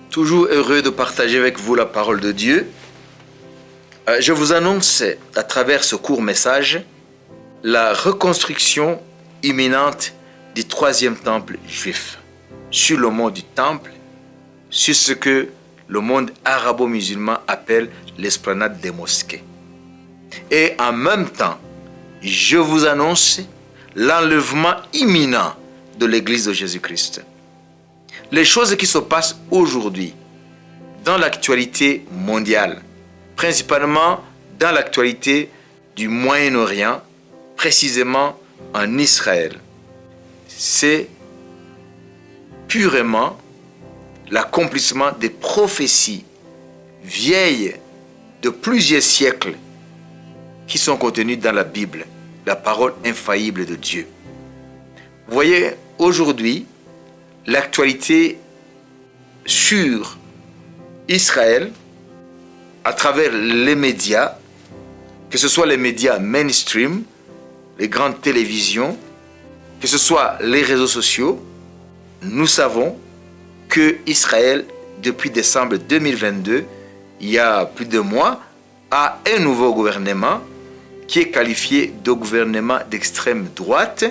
Toujours heureux de partager avec vous la parole de Dieu. Je vous annonce à travers ce court message la reconstruction imminente du troisième temple juif sur le mont du temple, sur ce que le monde arabo-musulman appelle l'esplanade des mosquées. Et en même temps, je vous annonce l'enlèvement imminent de l'Église de Jésus-Christ. Les choses qui se passent aujourd'hui dans l'actualité mondiale, principalement dans l'actualité du Moyen-Orient, précisément en Israël, c'est purement l'accomplissement des prophéties vieilles de plusieurs siècles qui sont contenues dans la Bible, la parole infaillible de Dieu. Vous voyez, aujourd'hui, l'actualité sur Israël, à travers les médias, que ce soit les médias mainstream, les grandes télévisions, que ce soit les réseaux sociaux, nous savons que Israël, depuis décembre 2022, il y a plus de mois, a un nouveau gouvernement qui est qualifié de gouvernement d'extrême droite,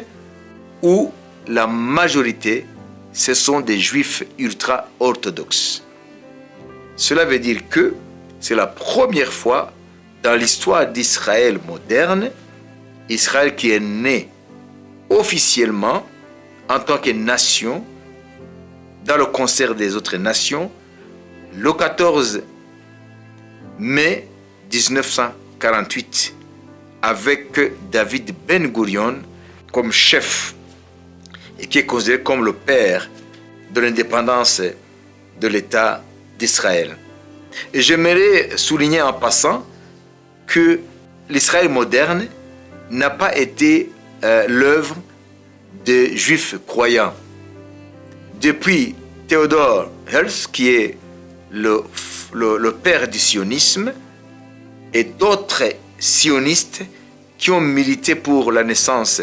où la majorité, ce sont des juifs ultra-orthodoxes. Cela veut dire que c'est la première fois dans l'histoire d'Israël moderne, Israël qui est né officiellement en tant que nation, dans le concert des autres nations, le 14 mai 1948, avec David Ben Gurion comme chef et qui est considéré comme le père de l'indépendance de l'État d'Israël. Et j'aimerais souligner en passant que l'Israël moderne n'a pas été l'œuvre des juifs croyants. Depuis Theodor Herzl, qui est le père du sionisme, et d'autres sionistes qui ont milité pour la naissance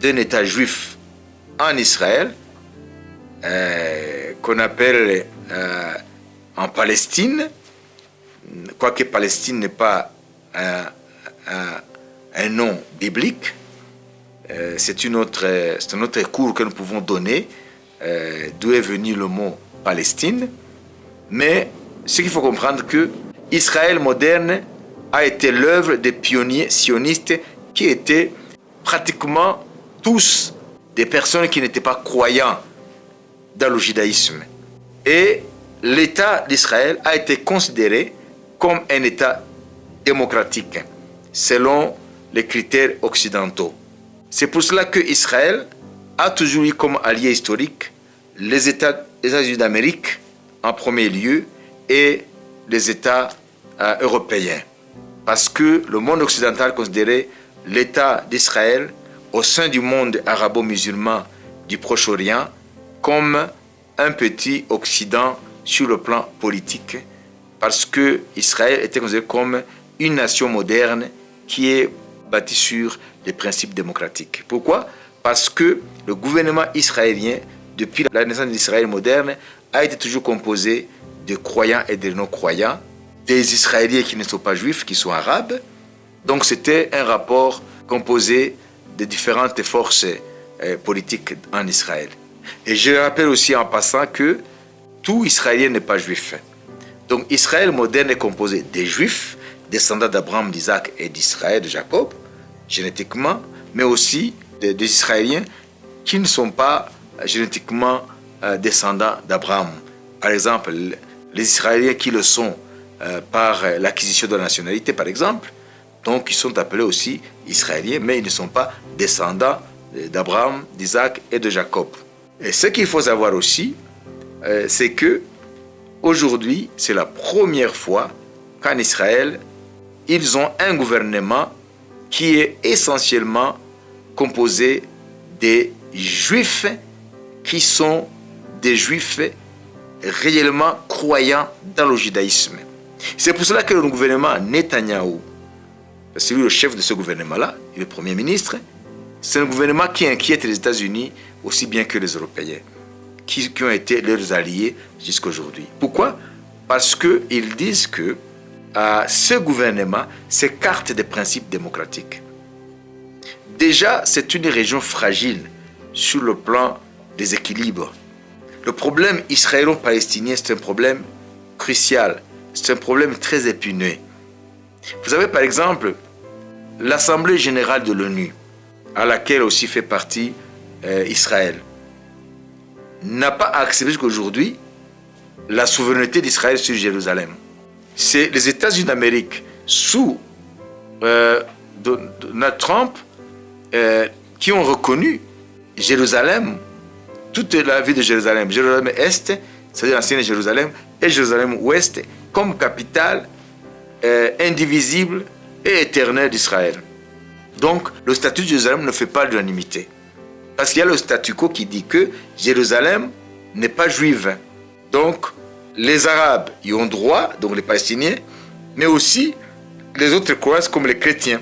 d'un État juif en Israël, qu'on appelle en Palestine, quoique Palestine n'est pas un nom biblique, c'est un autre cours que nous pouvons donner, d'où est venu le mot Palestine. Mais ce qu'il faut comprendre, que Israël moderne a été l'œuvre des pionniers sionistes qui étaient pratiquement tous des personnes qui n'étaient pas croyants dans le judaïsme. Et l'État d'Israël a été considéré comme un État démocratique, selon les critères occidentaux. C'est pour cela que Israël a toujours eu comme allié historique les États-Unis d'Amérique en premier lieu et les États européens. Parce que le monde occidental considérait l'État d'Israël au sein du monde arabo-musulman du Proche-Orient comme un petit Occident sur le plan politique, parce que Israël était considéré comme une nation moderne qui est bâtie sur les principes démocratiques. Pourquoi? Parce que le gouvernement israélien, depuis la naissance d'Israël moderne, a été toujours composé de croyants et de non-croyants, des Israéliens qui ne sont pas juifs, qui sont arabes. Donc c'était un rapport composé de différentes forces politiques en Israël. Et je rappelle aussi en passant que tout Israélien n'est pas juif. Donc Israël moderne est composé des juifs, descendants d'Abraham, d'Isaac et d'Israël, de Jacob, génétiquement, mais aussi des Israéliens qui ne sont pas génétiquement descendants d'Abraham. Par exemple, les Israéliens qui le sont par l'acquisition de la nationalité, par exemple, donc ils sont appelés aussi Israéliens, mais ils ne sont pas descendants d'Abraham, d'Isaac et de Jacob. Et ce qu'il faut savoir aussi, c'est que aujourd'hui, c'est la première fois qu'en Israël, ils ont un gouvernement qui est essentiellement composé des Juifs qui sont des Juifs réellement croyants dans le judaïsme. C'est pour cela que le gouvernement Netanyahou, c'est lui le chef de ce gouvernement-là, le Premier ministre, c'est un gouvernement qui inquiète les États-Unis aussi bien que les Européens, qui ont été leurs alliés jusqu'à aujourd'hui. Pourquoi? Parce qu'ils disent que ce gouvernement s'écarte des principes démocratiques. Déjà, c'est une région fragile sur le plan des équilibres. Le problème israélo-palestinien, c'est un problème crucial. C'est un problème très épineux. Vous avez par exemple l'Assemblée générale de l'ONU, à laquelle aussi fait partie Israël, n'a pas accepté jusqu'à aujourd'hui la souveraineté d'Israël sur Jérusalem. C'est les États-Unis d'Amérique, sous Donald Trump, qui ont reconnu Jérusalem, toute la ville de Jérusalem, Jérusalem Est, c'est-à-dire l'ancienne Jérusalem, et Jérusalem Ouest, comme capitale indivisible et éternelle d'Israël. Donc, le statut de Jérusalem ne fait pas l'unanimité. Parce qu'il y a le statu quo qui dit que Jérusalem n'est pas juive. Donc, les Arabes y ont droit, donc les Palestiniens, mais aussi les autres croyances comme les chrétiens.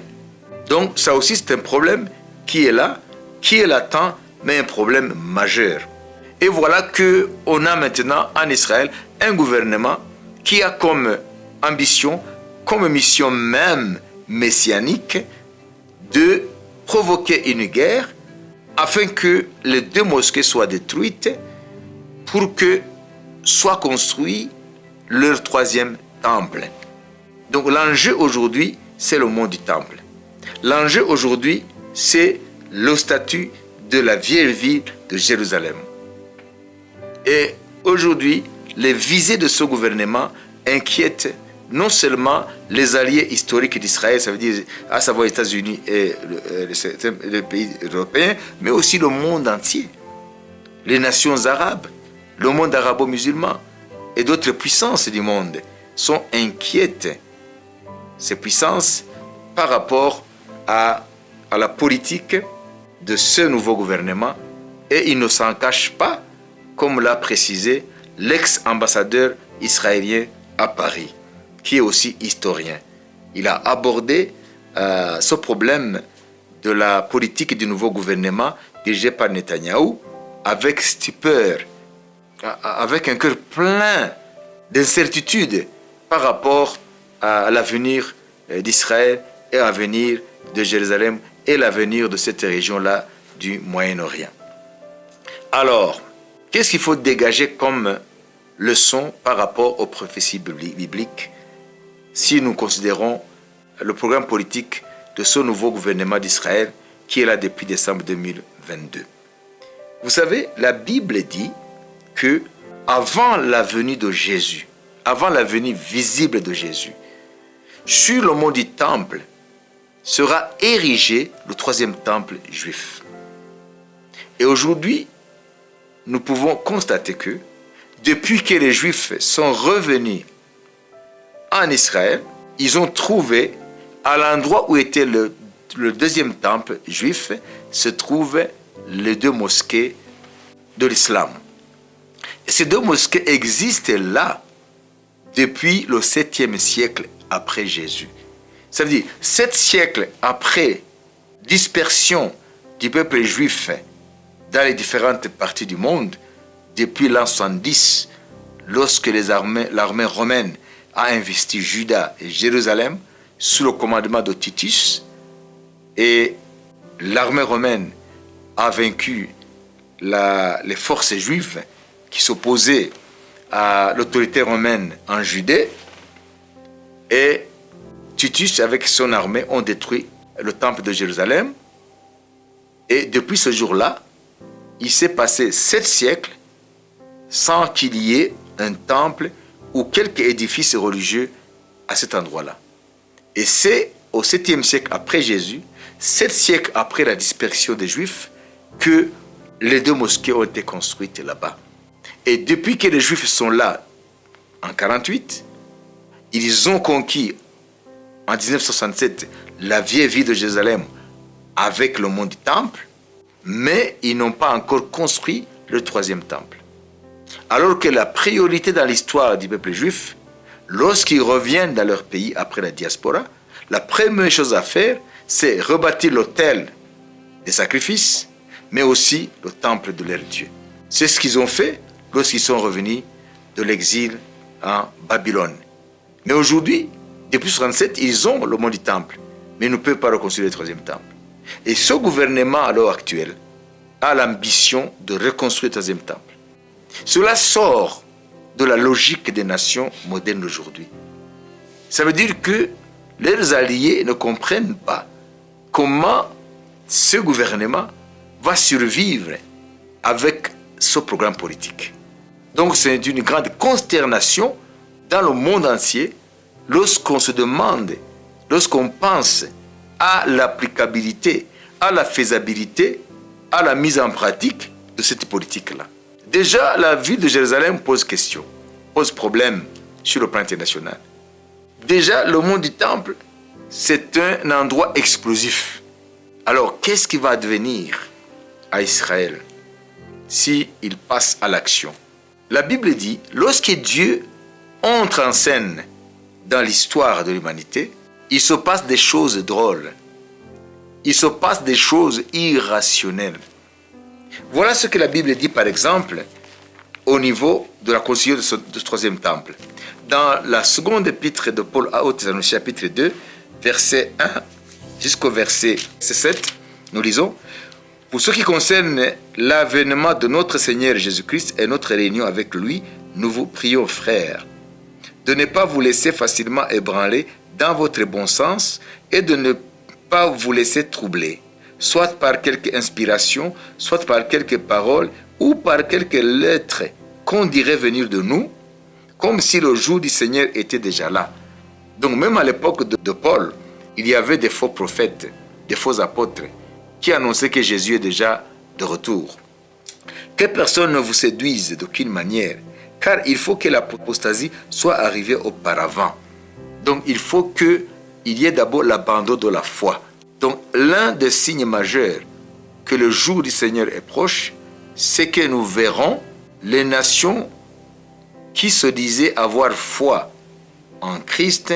Donc, ça aussi, c'est un problème qui est là, qui est latent, mais un problème majeur. Et voilà qu'on a maintenant en Israël un gouvernement qui a comme ambition, comme mission même messianique, de provoquer une guerre afin que les 2 mosquées soient détruites pour que soit construit leur 3e temple. Donc l'enjeu aujourd'hui, c'est le monde du temple. L'enjeu aujourd'hui, c'est le statut de la vieille ville de Jérusalem. Et aujourd'hui, les visées de ce gouvernement inquiètent non seulement les alliés historiques d'Israël, ça veut dire à savoir les États-Unis et les pays européens, mais aussi le monde entier, les nations arabes, le monde arabo-musulman et d'autres puissances du monde sont inquiètes. Ces puissances par rapport à la politique de ce nouveau gouvernement, et il ne s'en cache pas, comme l'a précisé l'ex-ambassadeur israélien à Paris, qui est aussi historien. Il a abordé ce problème de la politique du nouveau gouvernement dirigé par Netanyahou avec stupeur, avec un cœur plein d'incertitude par rapport à l'avenir d'Israël et à l'avenir de Jérusalem et l'avenir de cette région-là du Moyen-Orient. Alors, qu'est-ce qu'il faut dégager comme leçon par rapport aux prophéties bibliques si nous considérons le programme politique de ce nouveau gouvernement d'Israël qui est là depuis décembre 2022? Vous savez, la Bible dit que avant la venue de Jésus, avant la venue visible de Jésus, sur le mont du temple sera érigé le 3e temple juif. Et aujourd'hui, nous pouvons constater que depuis que les Juifs sont revenus en Israël, ils ont trouvé à l'endroit où était le 2e temple juif, se trouvent les 2 mosquées de l'islam. Et ces 2 mosquées existent là depuis le 7e siècle après Jésus. Ça veut dire 7 siècles après dispersion du peuple juif dans les différentes parties du monde, depuis l'an 70, lorsque l'armée romaine a investi Juda et Jérusalem sous le commandement de Titus, et l'armée romaine a vaincu les forces juives qui s'opposaient à l'autorité romaine en Judée, et Titus avec son armée ont détruit le temple de Jérusalem. Et depuis ce jour-là, il s'est passé 7 siècles sans qu'il y ait un temple ou quelque édifice religieux à cet endroit-là. Et c'est au 7e siècle après Jésus, 7 siècles après la dispersion des Juifs, que les 2 mosquées ont été construites là-bas. Et depuis que les Juifs sont là, en 1948, ils ont conquis en 1967 la vieille ville de Jérusalem avec le mont du temple, mais ils n'ont pas encore construit le 3e temple. Alors que la priorité dans l'histoire du peuple juif, lorsqu'ils reviennent dans leur pays après la diaspora, la première chose à faire, c'est rebâtir l'autel des sacrifices, mais aussi le temple de leur Dieu. C'est ce qu'ils ont fait lorsqu'ils sont revenus de l'exil en Babylone. Mais aujourd'hui, depuis 1967, ils ont le mont du temple, mais ils ne peuvent pas reconstruire le troisième temple. Et ce gouvernement à l'heure actuelle a l'ambition de reconstruire le troisième temple. Cela sort de la logique des nations modernes d'aujourd'hui. Ça veut dire que leurs alliés ne comprennent pas comment ce gouvernement va survivre avec ce programme politique. Donc c'est une grande consternation dans le monde entier lorsqu'on se demande, lorsqu'on pense à l'applicabilité, à la faisabilité, à la mise en pratique de cette politique-là. Déjà, la ville de Jérusalem pose question, pose problème sur le plan international. Déjà, le mont du Temple, c'est un endroit explosif. Alors, qu'est-ce qui va advenir à Israël s'il passe à l'action? La Bible dit, lorsque Dieu entre en scène dans l'histoire de l'humanité, il se passe des choses drôles. Il se passe des choses irrationnelles. Voilà ce que la Bible dit, par exemple, au niveau de la construction de ce troisième temple. Dans la seconde épître de Paul aux Thessaloniciens, chapitre 2, verset 1 jusqu'au verset 7, nous lisons: pour ce qui concerne l'avènement de notre Seigneur Jésus-Christ et notre réunion avec lui, nous vous prions, frères, de ne pas vous laisser facilement ébranler dans votre bon sens et de ne pas vous laisser troubler, soit par quelque inspiration, soit par quelques paroles ou par quelques lettres qu'on dirait venir de nous, comme si le jour du Seigneur était déjà là. Donc même à l'époque de Paul, il y avait des faux prophètes, des faux apôtres, qui annonçaient que Jésus est déjà de retour. Que personne ne vous séduise d'aucune manière, car il faut que l'apostasie soit arrivée auparavant. Donc il faut qu'il y ait d'abord l'abandon de la foi. Donc l'un des signes majeurs que le jour du Seigneur est proche, c'est que nous verrons les nations qui se disaient avoir foi en Christ,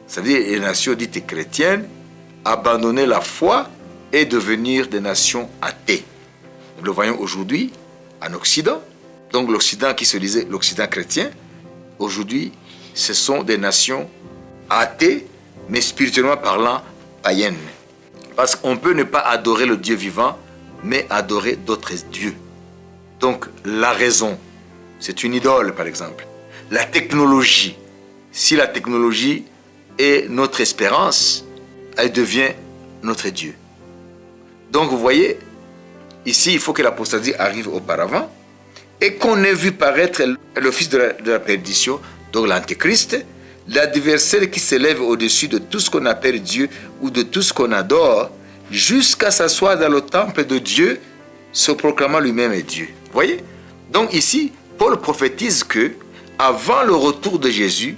ça veut dire les nations dites chrétiennes, abandonner la foi et devenir des nations athées. Nous le voyons aujourd'hui en Occident. Donc l'Occident qui se disait l'Occident chrétien, aujourd'hui ce sont des nations athées, mais spirituellement parlant païennes. Parce qu'on peut ne pas adorer le Dieu vivant, mais adorer d'autres dieux. Donc la raison, c'est une idole par exemple. La technologie, si la technologie est notre espérance, elle devient notre Dieu. Donc vous voyez, ici il faut que l'apostasie arrive auparavant et qu'on ait vu paraître le fils de la perdition, donc l'antéchrist, l'adversaire qui s'élève au-dessus de tout ce qu'on appelle Dieu ou de tout ce qu'on adore, jusqu'à s'asseoir dans le temple de Dieu, se proclamant lui-même est Dieu. Vous voyez? Donc ici, Paul prophétise que avant le retour de Jésus,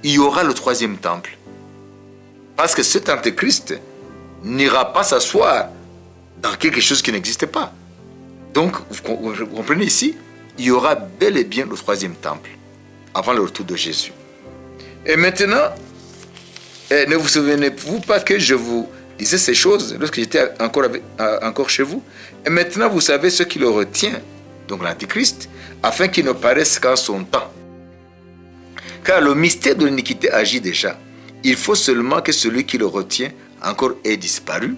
il y aura le troisième temple. Parce que cet antéchrist n'ira pas s'asseoir dans quelque chose qui n'existe pas. Donc, vous comprenez ici, il y aura bel et bien le troisième temple avant le retour de Jésus. Et maintenant, ne vous souvenez-vous pas que je vous disais ces choses lorsque j'étais encore chez vous? Et maintenant, vous savez ce qui le retient, donc l'Antichrist, afin qu'il ne paraisse qu'en son temps. Car le mystère de l'iniquité agit déjà. Il faut seulement que celui qui le retient encore ait disparu.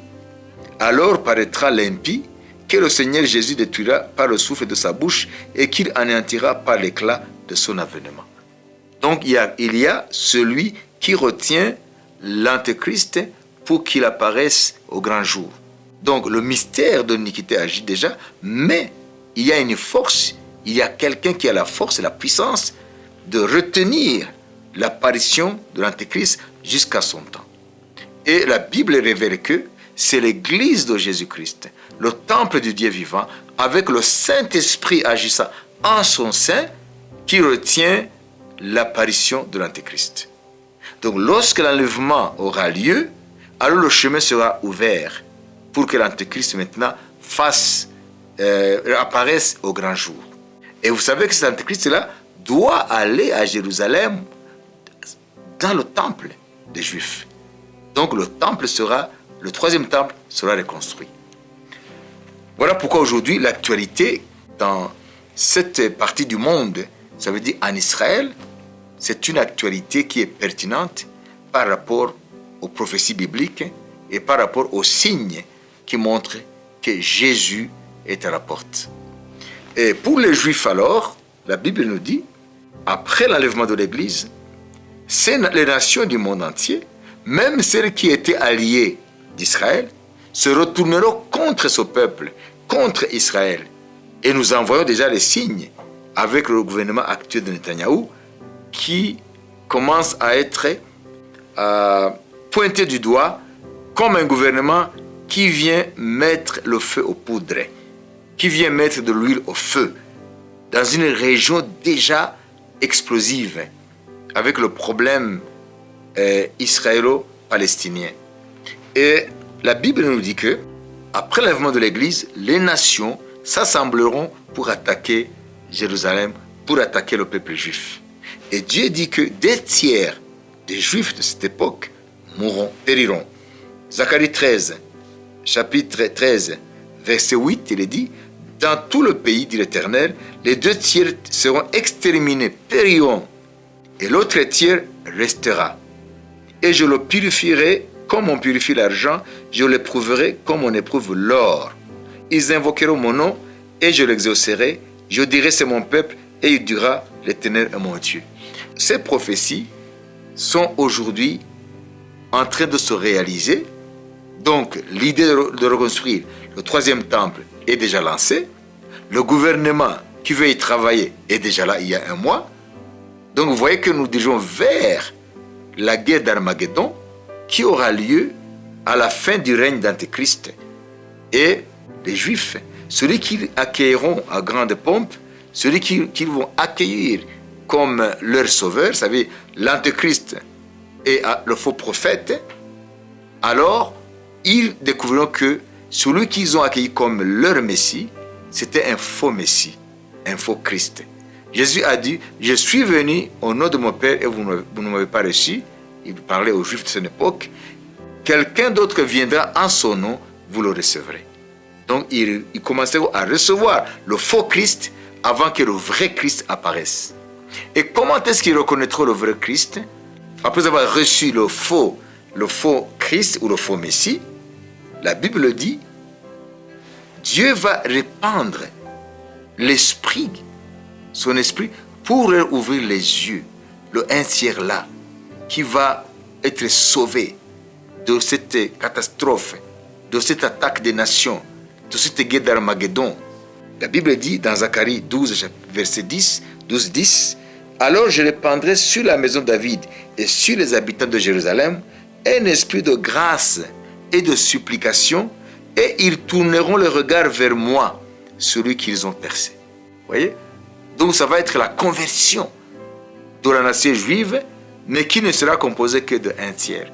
Alors paraîtra l'impie que le Seigneur Jésus détruira par le souffle de sa bouche et qu'il anéantira par l'éclat de son avènement. Donc il y a celui qui retient l'Antéchrist pour qu'il apparaisse au grand jour. Donc le mystère de l'iniquité agit déjà, mais il y a une force, il y a quelqu'un qui a la force et la puissance de retenir l'apparition de l'Antéchrist jusqu'à son temps. Et la Bible révèle que c'est l'Église de Jésus-Christ, le temple du Dieu vivant, avec le Saint-Esprit agissant en son sein, qui retient l'apparition de l'Antéchrist. Donc lorsque l'enlèvement aura lieu, alors le chemin sera ouvert pour que l'Antéchrist maintenant apparaisse au grand jour. Et vous savez que cet Antéchrist-là doit aller à Jérusalem, dans le temple des Juifs. Donc le troisième temple sera reconstruit. Voilà pourquoi aujourd'hui l'actualité dans cette partie du monde, ça veut dire en Israël, c'est une actualité qui est pertinente par rapport aux prophéties bibliques et par rapport aux signes qui montrent que Jésus est à la porte. Et pour les Juifs alors, la Bible nous dit, après l'enlèvement de l'Église, c'est les nations du monde entier, même celles qui étaient alliées d'Israël, se retourneront contre ce peuple, contre Israël. Et nous envoyons déjà les signes avec le gouvernement actuel de Netanyahou qui commence à être pointé du doigt comme un gouvernement qui vient mettre le feu aux poudres, qui vient mettre de l'huile au feu dans une région déjà explosive avec le problème israélo-palestinien. Et la Bible nous dit que après l'enlèvement de l'Église, les nations s'assembleront pour attaquer Jérusalem, pour attaquer le peuple juif. Et Dieu dit que 2/3 des Juifs de cette époque mourront, périront. Zacharie 13, chapitre 13, verset 8, il est dit, « Dans tout le pays, dit l'Éternel, les 2/3 seront exterminés, périront, et l'autre tiers restera. Et je le purifierai comme on purifie l'argent, je l'éprouverai comme on éprouve l'or. Ils invoqueront mon nom, et je l'exaucerai. Je dirai, c'est mon peuple, et il dira, l'Éternel est mon Dieu. » Ces prophéties sont aujourd'hui en train de se réaliser. Donc, l'idée de reconstruire le 3e temple est déjà lancée. Le gouvernement qui veut y travailler est déjà là il y a un mois. Donc, vous voyez que nous dirigeons vers la guerre d'Armageddon qui aura lieu à la fin du règne d'Antéchrist. Et les Juifs, ceux qui accueilleront à grande pompe, ceux qui vont accueillir comme leur sauveur, vous savez, l'Antéchrist et le faux prophète, alors ils découvriront que celui qu'ils ont accueilli comme leur Messie, c'était un faux Messie, un faux Christ. Jésus a dit, je suis venu au nom de mon Père et vous ne m'avez pas reçu. Il parlait aux Juifs de cette époque. Quelqu'un d'autre viendra en son nom, vous le recevrez. Donc ils commenceront à recevoir le faux Christ avant que le vrai Christ apparaisse. Et comment est-ce qu'ils reconnaîtront le vrai Christ? Après avoir reçu le faux Christ ou le faux Messie, la Bible dit, Dieu va répandre l'esprit, son esprit, pour leur ouvrir les yeux. Le 1/3 là, qui va être sauvé de cette catastrophe, de cette attaque des nations, de cette guerre d'Armageddon. La Bible dit dans Zacharie 12, verset 10, 12-10, « Alors je répandrai sur la maison de David et sur les habitants de Jérusalem un esprit de grâce et de supplication, et ils tourneront le regard vers moi, celui qu'ils ont percé. » Vous voyez? Donc ça va être la conversion de la nation juive, mais qui ne sera composée que de 1/3,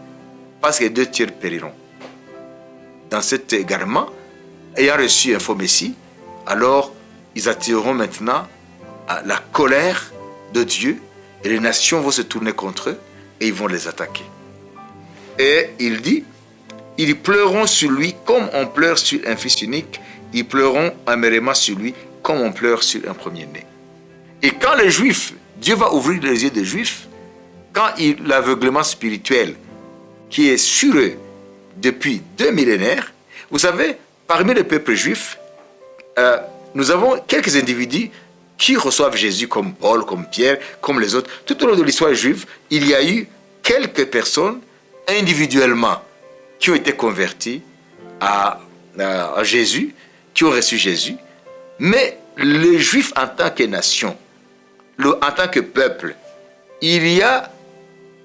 parce que 2/3 périront. Dans cet égarement, ayant reçu un faux Messie, alors ils attireront maintenant à la colère de Dieu, et les nations vont se tourner contre eux, et ils vont les attaquer. Et il dit, ils pleureront sur lui comme on pleure sur un fils unique, ils pleureront amèrement sur lui comme on pleure sur un premier-né. Et quand les Juifs, Dieu va ouvrir les yeux des Juifs, quand l'aveuglement spirituel qui est sur eux depuis 2 millénaires, vous savez, parmi les peuples juifs, nous avons quelques individus qui reçoivent Jésus comme Paul, comme Pierre, comme les autres. Tout au long de l'histoire juive, il y a eu quelques personnes individuellement qui ont été converties à Jésus, qui ont reçu Jésus. Mais les Juifs en tant que nation, en tant que peuple, il y a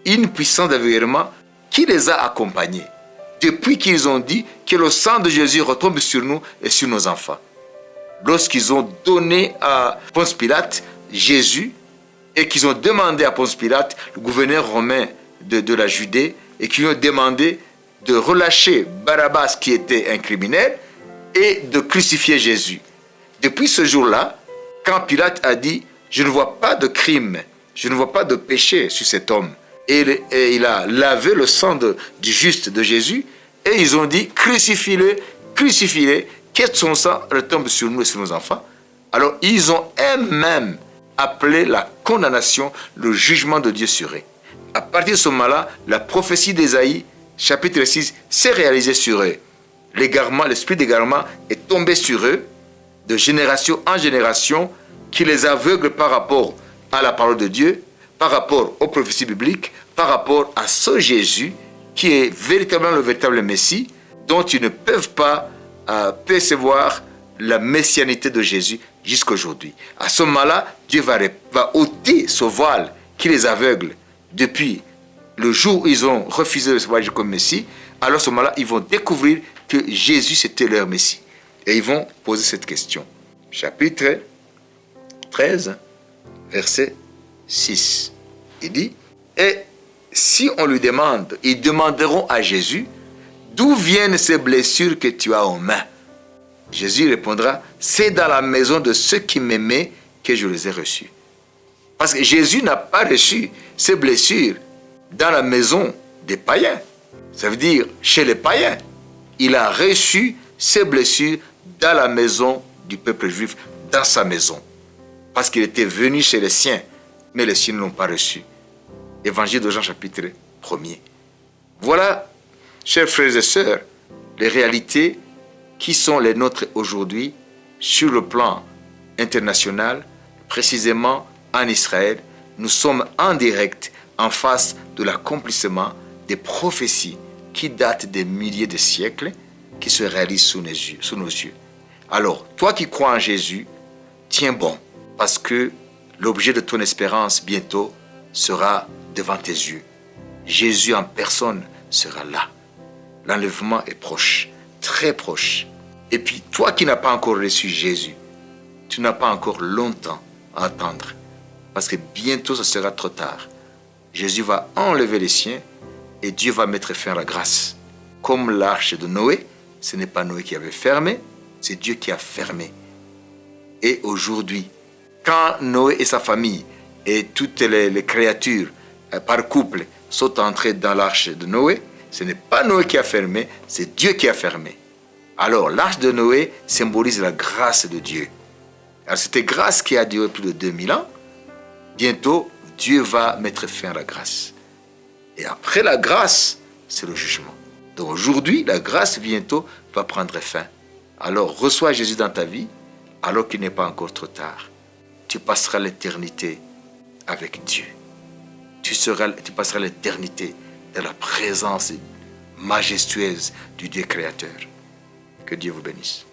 une puissance d'aveuglement qui les a accompagnés depuis qu'ils ont dit que le sang de Jésus retombe sur nous et sur nos enfants. Lorsqu'ils ont donné à Ponce Pilate Jésus et qu'ils ont demandé à Ponce Pilate, le gouverneur romain de la Judée, et qu'ils ont demandé de relâcher Barabbas qui était un criminel et de crucifier Jésus. Depuis ce jour-là, quand Pilate a dit « Je ne vois pas de crime, je ne vois pas de péché sur cet homme », et il a lavé le sang du juste de Jésus, et ils ont dit « Crucifie-le, crucifie-le, que son sang retombe sur nous et sur nos enfants ». Alors ils ont eux-mêmes appelé la condamnation, le jugement de Dieu sur eux. À partir de ce moment-là, la prophétie d'Ésaïe, chapitre 6, s'est réalisée sur eux. L'égarement, l'esprit d'égarement est tombé sur eux, de génération en génération, qui les aveugle par rapport à la parole de Dieu, par rapport aux prophéties bibliques, par rapport à ce Jésus qui est véritablement le véritable Messie, dont ils ne peuvent pas percevoir la messianité de Jésus jusqu'aujourd'hui. À ce moment-là, Dieu va ôter ce voile qui les aveugle depuis le jour où ils ont refusé de recevoir Jésus comme Messie. Alors à ce moment-là, ils vont découvrir que Jésus c'était leur Messie. Et ils vont poser cette question. Chapitre 13, verset 6. Il dit, et si on lui demande, ils demanderont à Jésus, d'où viennent ces blessures que tu as aux mains? Jésus répondra, c'est dans la maison de ceux qui m'aimaient que je les ai reçus. Parce que Jésus n'a pas reçu ces blessures dans la maison des païens. Ça veut dire chez les païens. Il a reçu ces blessures dans la maison du peuple juif, dans sa maison. Parce qu'il était venu chez les siens, mais les siens ne l'ont pas reçu. Évangile de Jean chapitre 1er. Voilà, chers frères et sœurs, les réalités qui sont les nôtres aujourd'hui sur le plan international, précisément en Israël. Nous sommes en direct en face de l'accomplissement des prophéties qui datent des milliers de siècles, qui se réalisent sous nos yeux. Alors, toi qui crois en Jésus, tiens bon, parce que l'objet de ton espérance bientôt sera devant tes yeux. Jésus en personne sera là. L'enlèvement est proche, très proche. Et puis, toi qui n'as pas encore reçu Jésus, tu n'as pas encore longtemps à attendre, parce que bientôt ce sera trop tard. Jésus va enlever les siens et Dieu va mettre fin à la grâce. Comme l'arche de Noé, ce n'est pas Noé qui avait fermé, c'est Dieu qui a fermé. Et aujourd'hui, quand Noé et sa famille et toutes les créatures par couple sont entrés dans l'arche de Noé, ce n'est pas Noé qui a fermé, c'est Dieu qui a fermé. Alors l'arche de Noé symbolise la grâce de Dieu. Alors cette grâce qui a duré plus de 2000 ans, bientôt Dieu va mettre fin à la grâce. Et après la grâce, c'est le jugement. Donc aujourd'hui, la grâce bientôt va prendre fin. Alors reçois Jésus dans ta vie, alors qu'il n'est pas encore trop tard. Tu passeras l'éternité avec Dieu. Tu passeras l'éternité dans la présence majestueuse du Dieu créateur. Que Dieu vous bénisse.